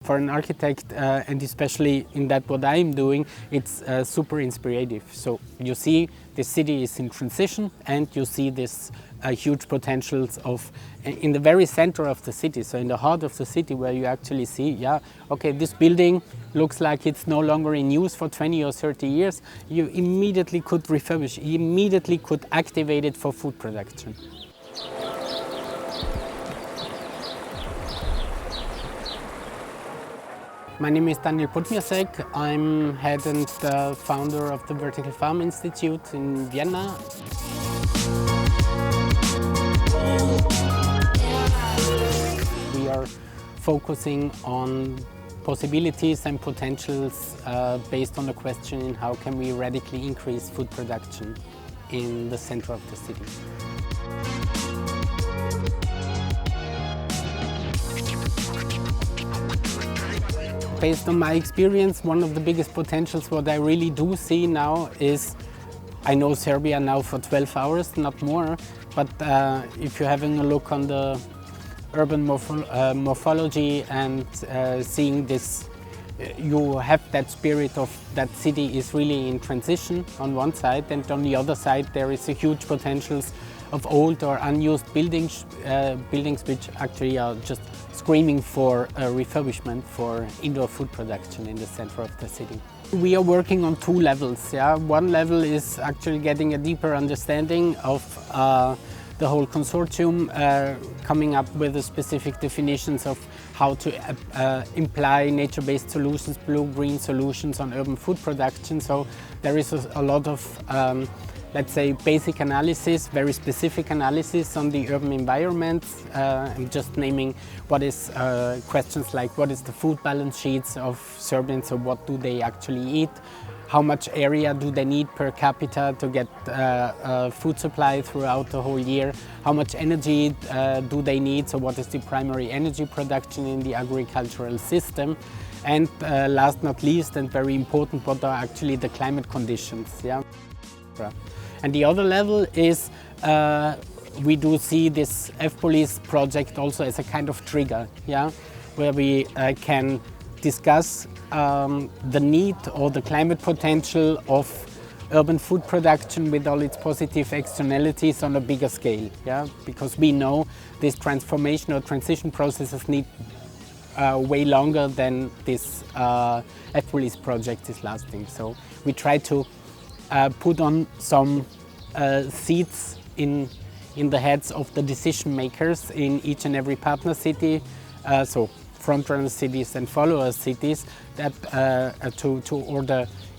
for an architect, and especially in that what I'm doing, it's super inspirative. So you see the city is in transition, and you see this huge potentials of in the very center of the city, so in the heart of the city, where you actually see, yeah, okay, this building looks like it's no longer in use for 20 or 30 years. You immediately could refurbish, you immediately could activate it for food production. My name is Podmirseg. I'm head and founder of the Vertical Farm Institute in Vienna. We are focusing on possibilities and potentials based on the question in how can we radically increase food production in the center of the city. Based on my experience, one of the biggest potentials what I really do see now is, I know Serbia now for 12 hours, not more, but if you're having a look on the urban morphology and seeing this, you have that spirit of that city is really in transition on one side, and on the other side there is a huge potentials of old or unused buildings which actually are just screaming for refurbishment for indoor food production in the center of the city. We are working on two levels. Yeah? One level is actually getting a deeper understanding of the whole consortium, coming up with the specific definitions of how to imply nature-based solutions, blue-green solutions on urban food production. So there is a lot of let's say basic analysis, very specific analysis on the urban environment. I'm just naming what is questions like what is the food balance sheets of Serbians, so what do they actually eat, how much area do they need per capita to get food supply throughout the whole year, how much energy do they need, so what is the primary energy production in the agricultural system, and last not least and very important, what are actually the climate conditions. Yeah? And the other level is we do see this F-Police project also as a kind of trigger, yeah, where we can discuss the need or the climate potential of urban food production with all its positive externalities on a bigger scale, yeah, because we know this transformation or transition processes need way longer than this F-Police project is lasting. So we try to put on some seeds in the heads of the decision makers in each and every partner city, so frontrunner cities and follower cities, that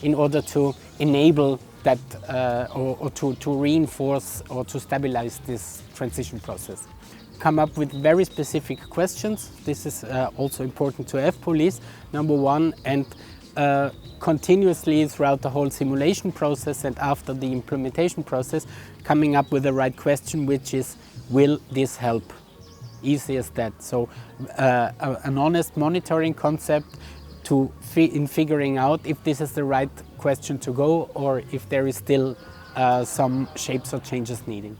in order to enable that or to reinforce or to stabilize this transition process. Come up with very specific questions. This is also important to F-Police, number one, and continuously throughout the whole simulation process and after the implementation process, coming up with the right question, which is, will this help? Easy as that. So an honest monitoring concept in figuring out if this is the right question to go or if there is still some shapes or changes needing.